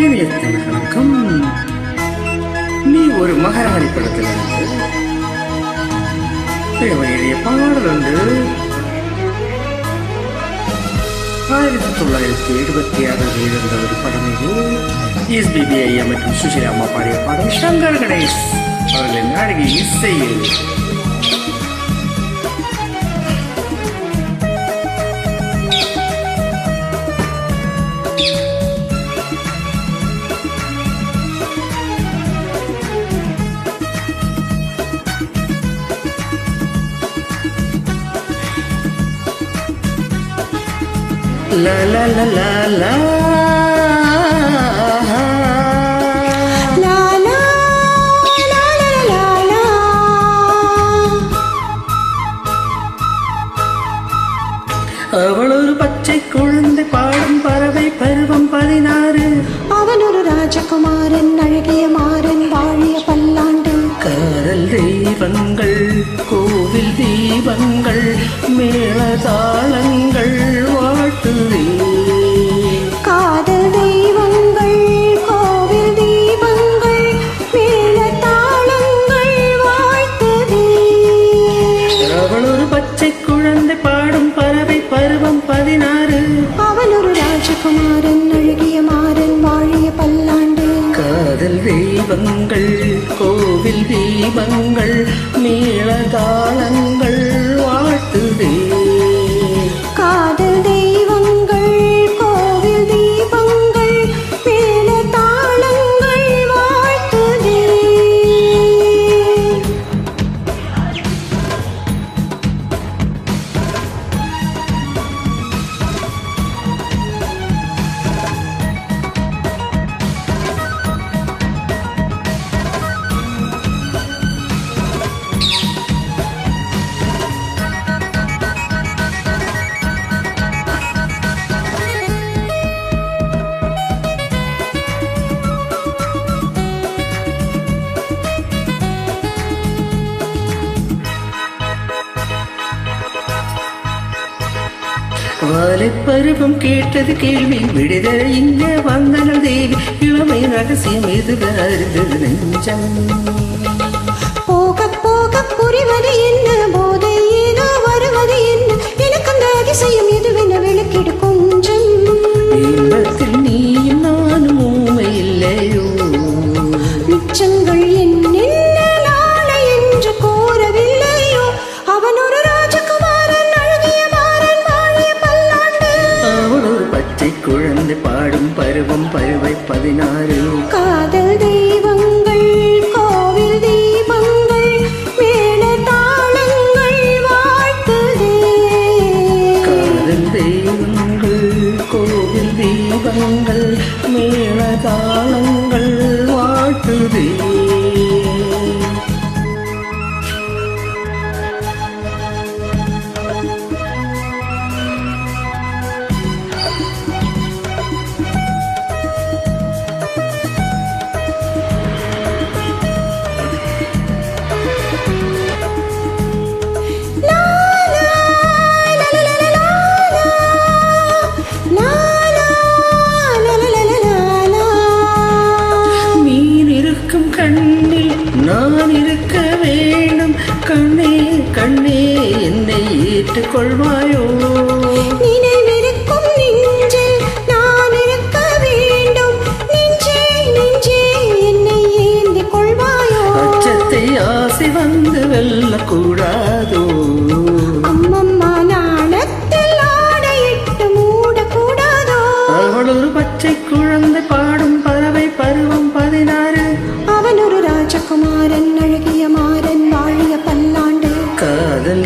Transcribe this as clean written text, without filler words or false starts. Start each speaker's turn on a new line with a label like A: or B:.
A: இணையத்தின் வணக்கம். நீ ஒரு மகாராணி படத்தில் தேவையுடைய பாடல் வந்து 1976 வெளிவந்த ஒரு படம். இது எஸ்பிபி ஐயா மற்றும் சுஷிலா அம்மா பாடிய பாடல். சங்கர் கணேஷ் அவர்களின் அழகிய இசையில் la la la la la அவள் ஒரு பச்சை குழந்தை பாடும் பறவை பருவம் 16.
B: அவன் ஒரு ராஜகுமாரன் அழகிய மாறன் வாழிய பல்லாண்டு.
A: காதல் தெய்வங்கள் கோவில் தீபங்கள் மேளதாளங்கள் வாழ்த்துதே.
B: காதல் தெய்வங்கள் கோவில் தீபங்கள் மேளதாளங்கள் வாழ்த்துதே.
A: அவள் ஒரு பச்சை குழந்தை பாடும் பறவை பருவம் 16.
B: அவன் ஒரு ராஜகுமாரன் அழகிய மாறன் வாழிய பல்லாண்டு.
A: காதல் தெய்வங்கள் கோவில் தீபங்கள் மேளதாளங்கள் வாழ்த்துதே.
B: காதல் தெய்வங்கள் கோவில் தீபங்கள் மேளதாளங்கள் வாழ்த்துதே.
A: வாலை பருவம் கேட்டது கேள்வி விடுதலை இங்கே வந்தன தேவி. இளமை ரகசியம் எது அறிந்தது நெஞ்சம்.
B: போக போக புரிவது என்ன போதை ஏதோ வருவது என்ன எனக்கு அந்த அதிசயம் எதுவென விளக்கிடு கொஞ்சம்.
A: இன்பத்தில் நீயும் நானும் ஊமை இல்லையோ.
B: மிச்சங்கள் என்னென்ன என்று கோரவில்லையோ. அவன் ஒரு ராஜகுமாரன் அழகிய மாறன் வாழிய பல்லாண்டு.
A: அவள் ஒரு பச்சை குழந்தை பாடும் பருவம் பருவை 16.
B: காதல் தெய்வங்கள் கோவில் தீபங்கள் மேளதாளங்கள் வாழ்த்துதே.
A: காதல் தெய்வங்கள் கோவில் தீபங்கள் மேளதாளங்கள் வாழ்த்துதே. கண்ணில் நான் இருக்க வேண்டும். கண்ணே கண்ணே என்னை ஏற்றுக்கொள்வாயோ.
B: நினைவிருக்கும் நெஞ்சில் நான் இருக்க வேண்டும். நெஞ்சே நெஞ்சே என்னை ஏந்திக் கொள்வாயோ.
A: அச்சத்தை ஆசை வந்து வெல்லக்கூடாதோ.
B: அம்மம்மா நாணத்தில் ஆடையிட்டு மூடக்கூடாதோ.
A: அவள் ஒரு பச்சை குழந்தை பாடும் பறவை பருவம் 16.
B: அவன் ஒரு ராஜகுமாரன் அழகிய மாறன் வாழிய பல்லாண்டு.
A: காதல்